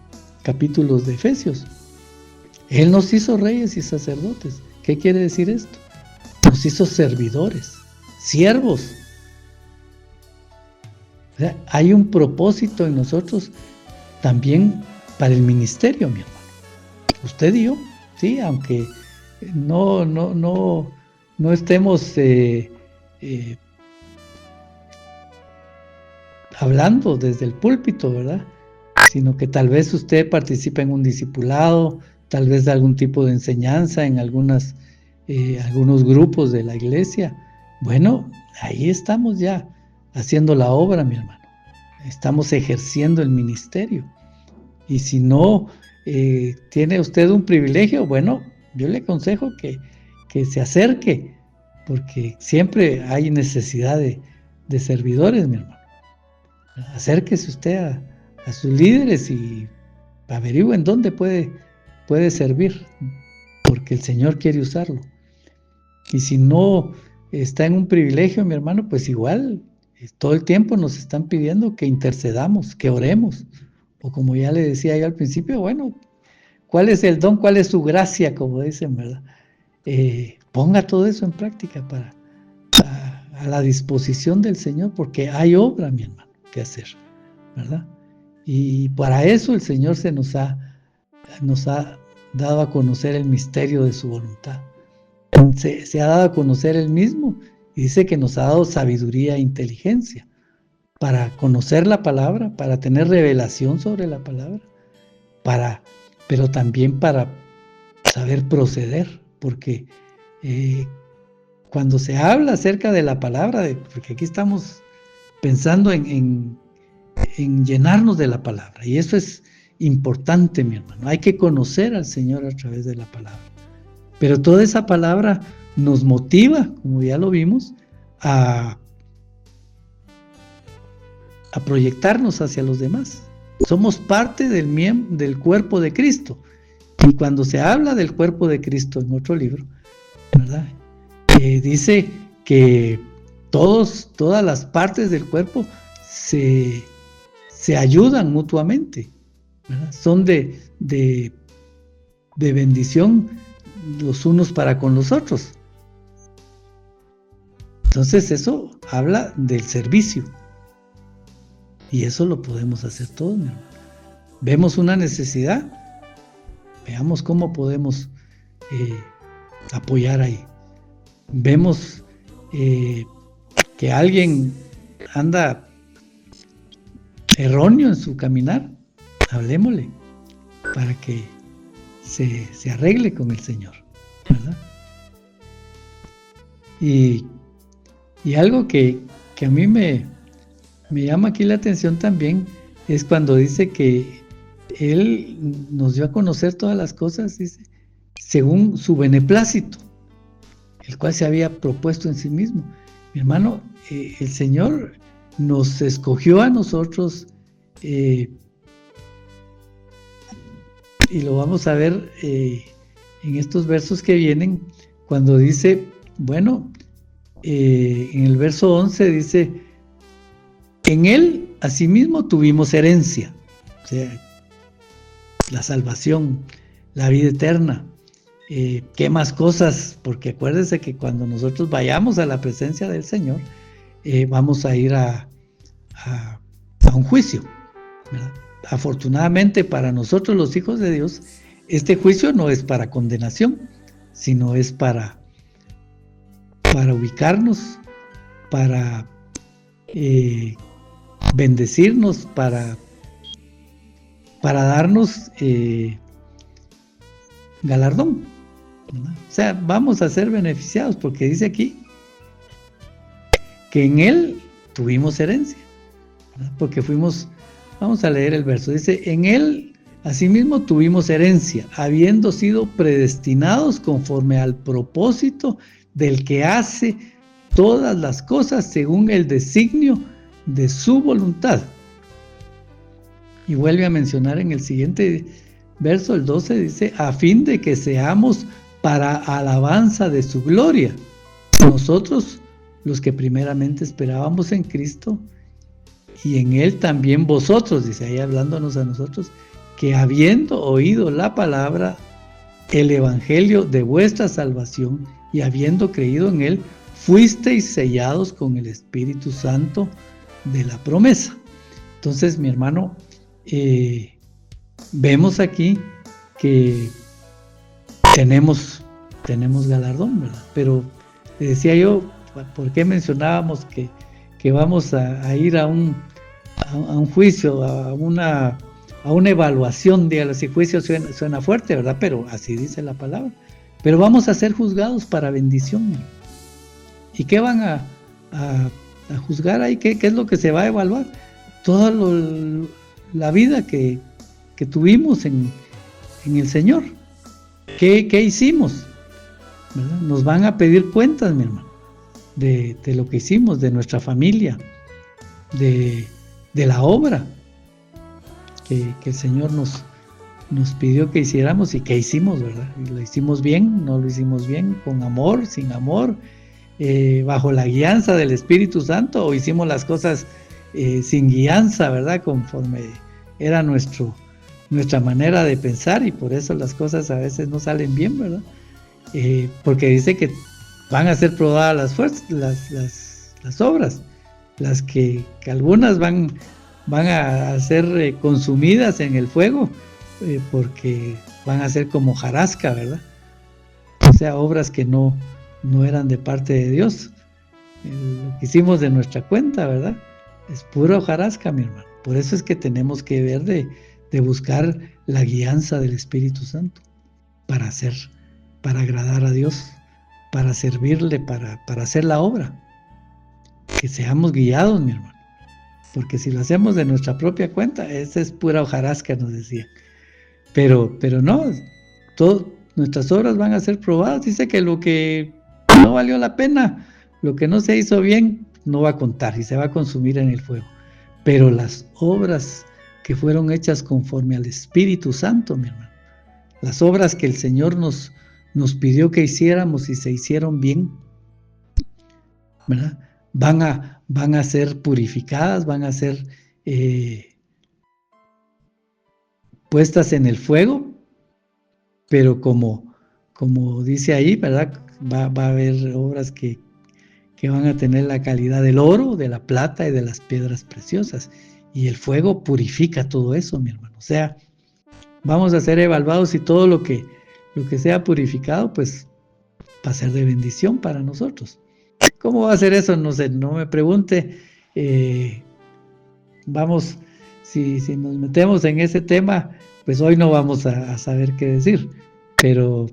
capítulos de Efesios. Él nos hizo reyes y sacerdotes. ¿Qué quiere decir esto? Nos hizo servidores, siervos. O sea, hay un propósito en nosotros también para el ministerio, mi hermano. Usted y yo, sí, aunque no estemos hablando desde el púlpito, ¿verdad? Sino que tal vez usted participe en un discipulado, tal vez de algún tipo de enseñanza en algunos grupos de la iglesia. Bueno, ahí estamos ya haciendo la obra, mi hermano. Estamos ejerciendo el ministerio. Y si no tiene usted un privilegio, bueno, yo le aconsejo que se acerque, porque siempre hay necesidad de servidores, mi hermano. Acérquese usted a sus líderes y averigüen dónde puede servir, porque el Señor quiere usarlo. Y si no está en un privilegio, mi hermano, pues igual todo el tiempo nos están pidiendo que intercedamos, que oremos. O como ya le decía yo al principio, bueno, ¿cuál es el don? ¿Cuál es su gracia? Como dicen, ¿verdad? Ponga todo eso en práctica a la disposición del Señor, porque hay obra, mi hermano, que hacer, ¿verdad? Y para eso el Señor nos ha dado a conocer el misterio de su voluntad. Se ha dado a conocer Él mismo, y dice que nos ha dado sabiduría e inteligencia para conocer la palabra, para tener revelación sobre la palabra, pero también para saber proceder, porque cuando se habla acerca de la palabra, porque aquí estamos pensando en llenarnos de la palabra, y eso es importante, mi hermano. Hay que conocer al Señor a través de la palabra, pero toda esa palabra nos motiva, como ya lo vimos, a proyectarnos hacia los demás. Somos parte del cuerpo de Cristo, y cuando se habla del cuerpo de Cristo en otro libro, ¿verdad? Dice que todas las partes del cuerpo se ayudan mutuamente, ¿verdad? Son de bendición los unos para con los otros. Entonces eso habla del servicio, y eso lo podemos hacer todos, mi hermano. Vemos una necesidad, veamos cómo podemos apoyar ahí. Vemos que alguien anda erróneo en su caminar, hablemosle para que se arregle con el Señor, ¿verdad? Y algo que a mí me llama aquí la atención también es cuando dice que Él nos dio a conocer todas las cosas, dice, según su beneplácito, el cual se había propuesto en sí mismo. Mi hermano, el Señor nos escogió a nosotros, y lo vamos a ver en estos versos que vienen, cuando dice, bueno, en el verso 11 dice, en Él asimismo tuvimos herencia, o sea, la salvación, la vida eterna. ¿Qué más cosas? Porque acuérdense que cuando nosotros vayamos a la presencia del Señor, vamos a ir a un juicio, ¿verdad? Afortunadamente para nosotros los hijos de Dios, este juicio no es para condenación, sino es para ubicarnos, para bendecirnos, para darnos galardón, ¿verdad? O sea, vamos a ser beneficiados, porque dice aquí que en Él tuvimos herencia, ¿verdad? Porque vamos a leer el verso, dice, en Él asimismo tuvimos herencia, habiendo sido predestinados conforme al propósito del que hace todas las cosas según el designio de su voluntad. Y vuelve a mencionar en el siguiente verso, el 12, dice, a fin de que seamos para alabanza de su gloria, nosotros los que primeramente esperábamos en Cristo, y en Él también vosotros, dice ahí hablándonos a nosotros, que habiendo oído la palabra, el evangelio de vuestra salvación, y habiendo creído en Él, fuisteis sellados con el Espíritu Santo de la promesa. Entonces, mi hermano, vemos aquí que tenemos galardón, ¿verdad? Pero le decía yo, ¿por qué mencionábamos que vamos a ir a un juicio, a una evaluación? Dígalo, si juicio suena fuerte, ¿verdad? Pero así dice la palabra. Pero vamos a ser juzgados para bendición, ¿no? ¿Y qué van a juzgar ahí? ¿Qué es lo que se va a evaluar? Toda la vida que tuvimos en el Señor. ¿Qué hicimos? ¿Verdad? Nos van a pedir cuentas, mi hermano, de lo que hicimos, de nuestra familia, de la obra que el Señor nos pidió que hiciéramos y que hicimos, ¿verdad? Y lo hicimos bien, no lo hicimos bien, con amor, sin amor, bajo la guianza del Espíritu Santo, o hicimos las cosas sin guianza, ¿verdad? Conforme era nuestra manera de pensar, y por eso las cosas a veces no salen bien, ¿verdad? Porque dice que van a ser probadas las obras, las que algunas van a ser consumidas en el fuego, porque van a ser como hojarasca, ¿verdad? O sea, obras que no eran de parte de Dios. Lo que hicimos de nuestra cuenta, ¿verdad? Es pura hojarasca, mi hermano. Por eso es que tenemos que ver de buscar la guianza del Espíritu Santo para agradar a Dios, para servirle, para hacer la obra. Que seamos guiados, mi hermano. Porque si lo hacemos de nuestra propia cuenta, esa es pura hojarasca, nos decía. Pero no, nuestras obras van a ser probadas. Dice que lo que no valió la pena, lo que no se hizo bien, no va a contar y se va a consumir en el fuego. Pero las obras que fueron hechas conforme al Espíritu Santo, mi hermano, las obras que el Señor nos pidió que hiciéramos y se hicieron bien, ¿verdad? Van a ser purificadas, van a ser puestas en el fuego, pero como dice ahí, ¿verdad? Va a haber obras que van a tener la calidad del oro, de la plata y de las piedras preciosas, y el fuego purifica todo eso, mi hermano. O sea, vamos a ser evaluados, y todo lo que sea purificado, pues va a ser de bendición para nosotros. ¿Cómo va a ser eso? No sé, no me pregunte. Vamos, si nos metemos en ese tema, pues hoy no vamos a saber qué decir, pero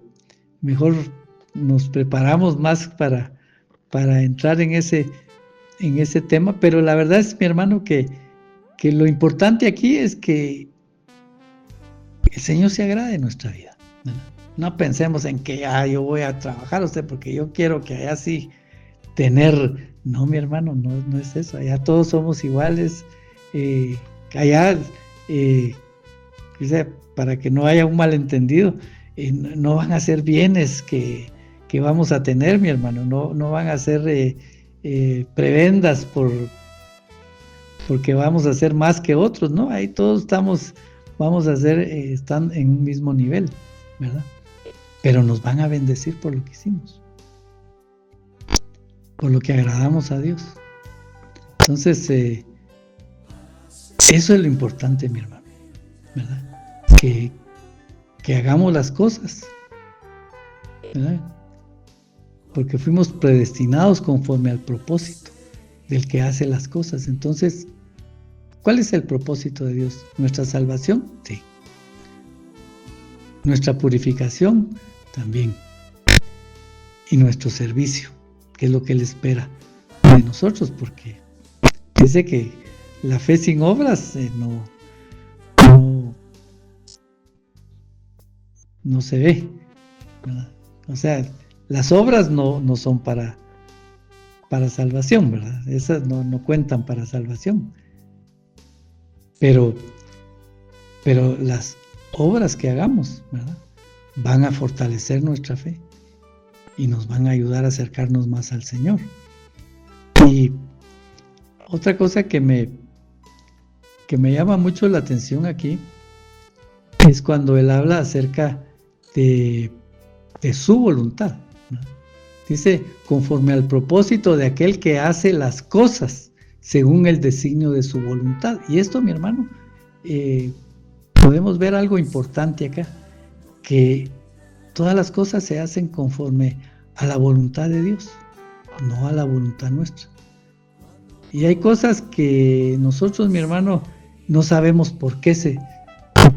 mejor nos preparamos más para entrar en ese tema. Pero la verdad es, mi hermano, que lo importante aquí es que el Señor se agrade de nuestra vida, ¿verdad? No pensemos en que yo voy a trabajar a usted porque yo quiero que allá sí tener. No, mi hermano, no es eso. Allá todos somos iguales. Allá, para que no haya un malentendido, no van a ser bienes que vamos a tener, mi hermano. No van a ser prebendas porque vamos a ser más que otros, ¿no? Ahí todos vamos a ser, están en un mismo nivel, ¿verdad? Pero nos van a bendecir por lo que hicimos, por lo que agradamos a Dios. Entonces, eso es lo importante, mi hermano, ¿verdad? Que hagamos las cosas, ¿verdad? Porque fuimos predestinados conforme al propósito del que hace las cosas. Entonces, ¿cuál es el propósito de Dios? ¿Nuestra salvación? Sí. ¿Nuestra purificación? También. Y nuestro servicio, que es lo que Él espera de nosotros, porque dice que la fe sin obras no se ve, ¿verdad? O sea, las obras no son para salvación, ¿verdad? Esas no cuentan para salvación. Pero las obras que hagamos, ¿verdad?, van a fortalecer nuestra fe y nos van a ayudar a acercarnos más al Señor. Y otra cosa que me llama mucho la atención aquí es cuando Él habla acerca de su voluntad, ¿no? Dice, conforme al propósito de aquel que hace las cosas según el designio de su voluntad. Y esto, mi hermano, podemos ver algo importante acá, que todas las cosas se hacen conforme a la voluntad de Dios, no a la voluntad nuestra. Y hay cosas que nosotros, mi hermano, no sabemos por qué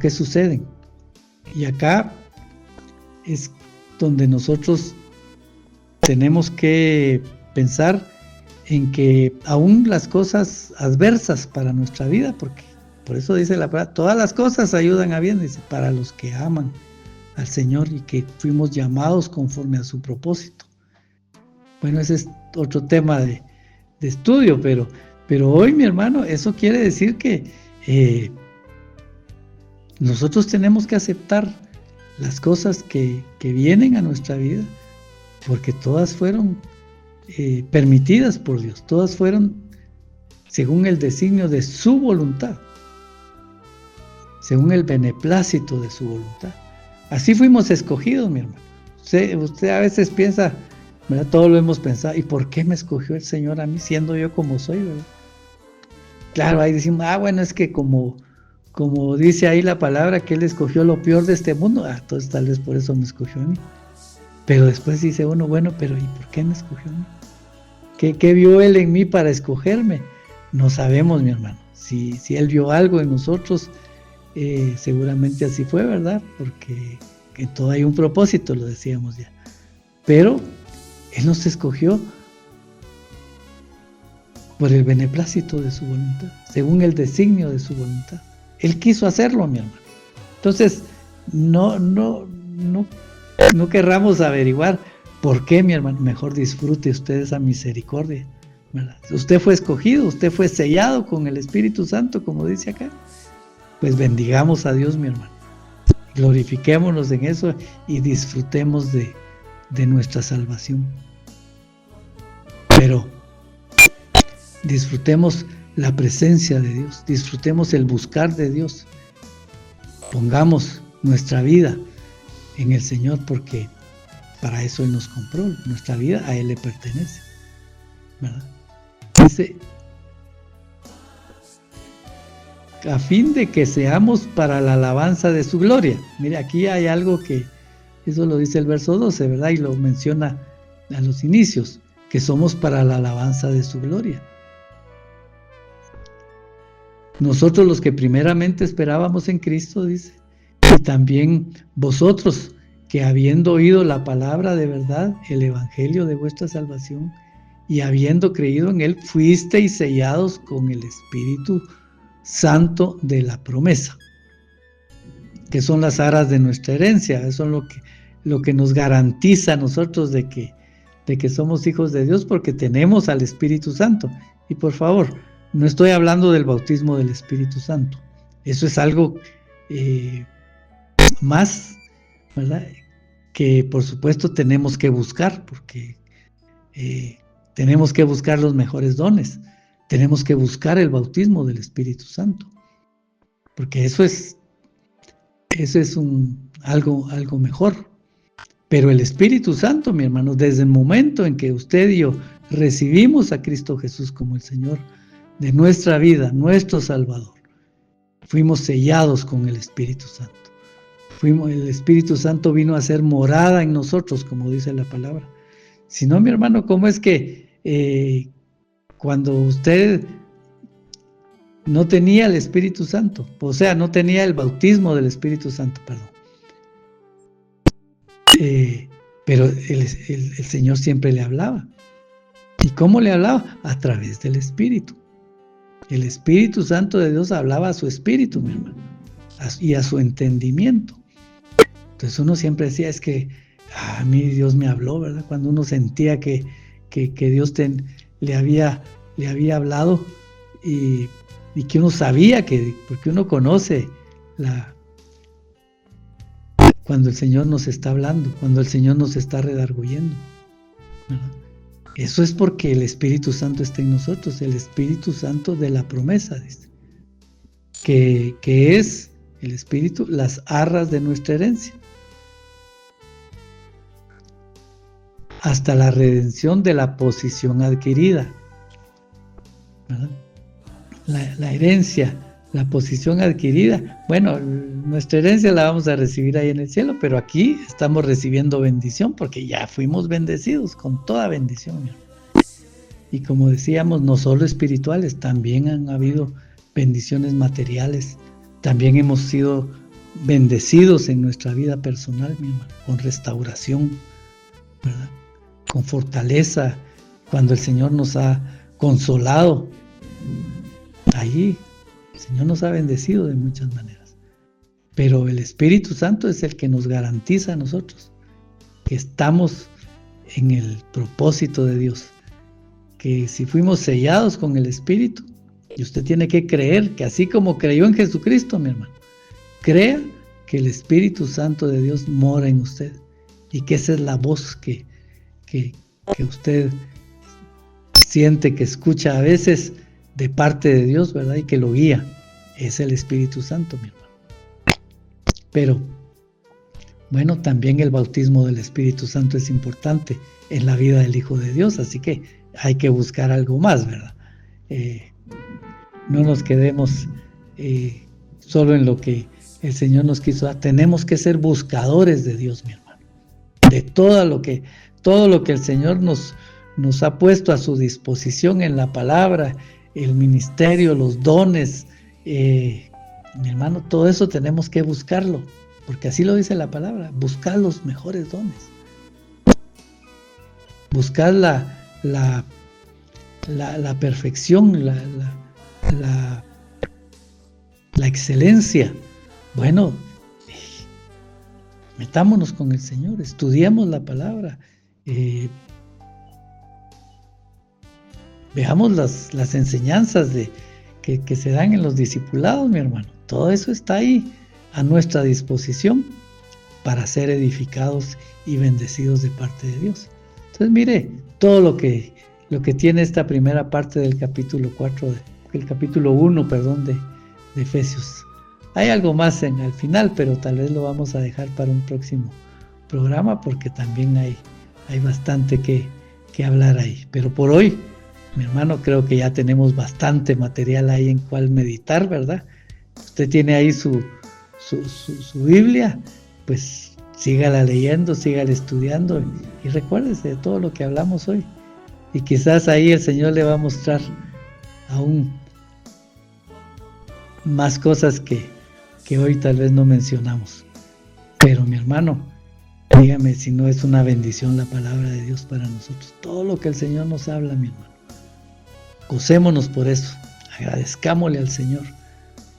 suceden. Y acá es donde nosotros tenemos que pensar en que aún las cosas adversas para nuestra vida, porque por eso dice la palabra, todas las cosas ayudan a bien, dice, para los que aman al Señor y que fuimos llamados conforme a su propósito. Bueno, ese es otro tema de estudio, pero hoy, mi hermano, eso quiere decir que nosotros tenemos que aceptar las cosas que vienen a nuestra vida, porque todas fueron permitidas por Dios, todas fueron según el designio de su voluntad, según el beneplácito de su voluntad. Así fuimos escogidos, mi hermano. Usted a veces piensa, ¿verdad? Todo lo hemos pensado, ¿y por qué me escogió el Señor a mí siendo yo como soy, verdad? Claro, ahí decimos, bueno, es que como dice ahí la palabra, que Él escogió lo peor de este mundo, entonces tal vez por eso me escogió a mí. Pero después dice uno, bueno, pero ¿y por qué me escogió a mí? ¿Qué vio Él en mí para escogerme? No sabemos, mi hermano. Si Él vio algo en nosotros, seguramente así fue, ¿verdad? Porque en todo hay un propósito, lo decíamos ya. Pero Él nos escogió por el beneplácito de su voluntad, según el designio de su voluntad. Él quiso hacerlo, mi hermano. Entonces, no querramos averiguar por qué, mi hermano. Mejor disfrute usted esa misericordia, ¿verdad? Usted fue escogido, usted fue sellado con el Espíritu Santo, como dice acá. Pues bendigamos a Dios, mi hermano. Glorifiquémonos en eso y disfrutemos de nuestra salvación. Pero disfrutemos la presencia de Dios, disfrutemos el buscar de Dios. Pongamos nuestra vida en el Señor, porque para eso Él nos compró. Nuestra vida a Él le pertenece, ¿verdad? Dice, a fin de que seamos para la alabanza de su gloria. Mire, aquí hay algo que, eso lo dice el verso 12, ¿verdad? Y lo menciona a los inicios, que somos para la alabanza de su gloria. Nosotros los que primeramente esperábamos en Cristo, dice, Y también vosotros, que habiendo oído la palabra de verdad, el evangelio de vuestra salvación, y habiendo creído en él, fuisteis sellados con el Espíritu Santo de la promesa, que son las aras de nuestra herencia. Eso es lo que nos garantiza a nosotros de que somos hijos de Dios, porque tenemos al Espíritu Santo. Y por favor, no estoy hablando del bautismo del Espíritu Santo. Eso es algo más, ¿verdad?, que por supuesto tenemos que buscar, porque tenemos que buscar los mejores dones, tenemos que buscar el bautismo del Espíritu Santo, porque eso es algo mejor. Pero el Espíritu Santo, mi hermano, desde el momento en que usted y yo recibimos a Cristo Jesús como el Señor de nuestra vida, nuestro Salvador, fuimos sellados con el Espíritu Santo. El Espíritu Santo vino a ser morada en nosotros, como dice la palabra. Si no, mi hermano, ¿cómo es que cuando usted no tenía el Espíritu Santo, o sea, no tenía el bautismo del Espíritu Santo, perdón, pero el Señor siempre le hablaba? ¿Y cómo le hablaba? A través del Espíritu. El Espíritu Santo de Dios hablaba a su espíritu, mi hermano, y a su entendimiento. Entonces uno siempre decía, es que a mí Dios me habló, ¿verdad? Cuando uno sentía que Dios le había hablado, y que uno sabía porque uno conoce cuando el Señor nos está hablando, cuando el Señor nos está redarguyendo, ¿verdad? Eso es porque el Espíritu Santo está en nosotros, el Espíritu Santo de la promesa, dice, que es el Espíritu, las arras de nuestra herencia, hasta la redención de la posesión adquirida, ¿verdad? La herencia, la posesión adquirida, bueno, nuestra herencia la vamos a recibir ahí en el cielo, pero aquí estamos recibiendo bendición, porque ya fuimos bendecidos con toda bendición, mi hermano. Y como decíamos, no solo espirituales, también han habido bendiciones materiales, también hemos sido bendecidos en nuestra vida personal, mi hermano, con restauración, ¿verdad?, con fortaleza, cuando el Señor nos ha consolado. Allí el Señor nos ha bendecido de muchas maneras, pero el Espíritu Santo es el que nos garantiza a nosotros que estamos en el propósito de Dios, que si fuimos sellados con el Espíritu, y usted tiene que creer que así como creyó en Jesucristo, mi hermano, crea que el Espíritu Santo de Dios mora en usted, y que esa es la voz que usted siente, que escucha a veces de parte de Dios, ¿verdad?, y que lo guía. Es el Espíritu Santo, mi hermano. Pero, bueno, también el bautismo del Espíritu Santo es importante en la vida del Hijo de Dios, así que hay que buscar algo más, ¿verdad? No nos quedemos solo en lo que el Señor nos quiso dar. Tenemos que ser buscadores de Dios, mi hermano, de todo lo que el Señor nos ha puesto a su disposición en la palabra, el ministerio, los dones, mi hermano, todo eso tenemos que buscarlo, porque así lo dice la palabra: buscar los mejores dones, buscar la perfección, la excelencia. Bueno, metámonos con el Señor, estudiemos la palabra, veamos las enseñanzas que se dan en los discipulados, mi hermano. Todo eso está ahí a nuestra disposición para ser edificados y bendecidos de parte de Dios. Entonces, mire todo lo que tiene esta primera parte del capítulo 1, de Efesios. Hay algo más al final, pero tal vez lo vamos a dejar para un próximo programa, porque también hay bastante que hablar ahí. Pero por hoy, mi hermano, creo que ya tenemos bastante material ahí en cual meditar, ¿verdad? Usted tiene ahí su Biblia, pues sígala leyendo, sígala estudiando, y recuérdese de todo lo que hablamos hoy. Y quizás ahí el Señor le va a mostrar aún más cosas que hoy tal vez no mencionamos. Pero mi hermano, dígame si no es una bendición la palabra de Dios para nosotros. Todo lo que el Señor nos habla, mi hermano. Gocémonos por eso. Agradezcámosle al Señor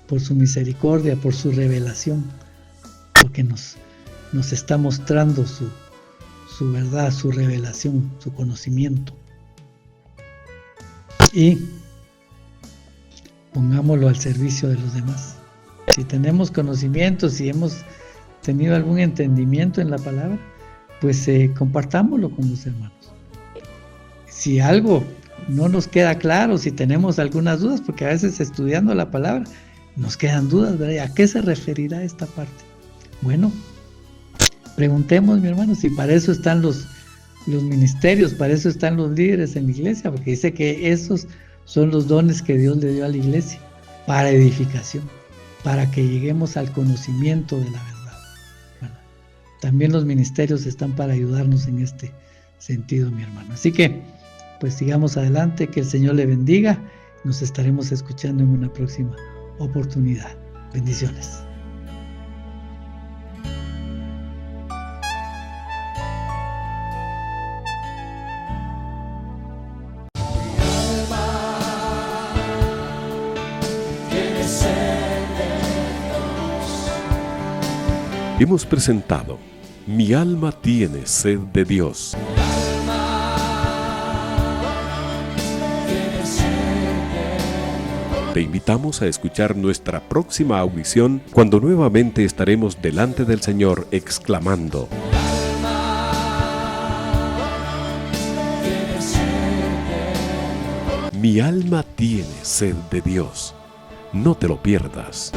por su misericordia, por su revelación, porque nos está mostrando su verdad, su revelación, su conocimiento. Y pongámoslo al servicio de los demás. Si tenemos conocimiento, si hemos tenido algún entendimiento en la palabra, pues compartámoslo con los hermanos. Si algo no nos queda claro, si tenemos algunas dudas, porque a veces estudiando la palabra nos quedan dudas, ¿verdad? ¿A qué se referirá esta parte? Bueno, preguntemos, mi hermano, si para eso están los ministerios, para eso están los líderes en la iglesia, porque dice que esos son los dones que Dios le dio a la iglesia, para edificación, para que lleguemos al conocimiento de la verdad. Bueno, también los ministerios están para ayudarnos en este sentido, mi hermano. Así que, pues sigamos adelante, que el Señor le bendiga. Nos estaremos escuchando en una próxima oportunidad. Bendiciones. Hemos presentado Mi alma tiene sed de Dios. Te invitamos a escuchar nuestra próxima audición cuando nuevamente estaremos delante del Señor exclamando: Mi alma tiene sed de Dios. No te lo pierdas.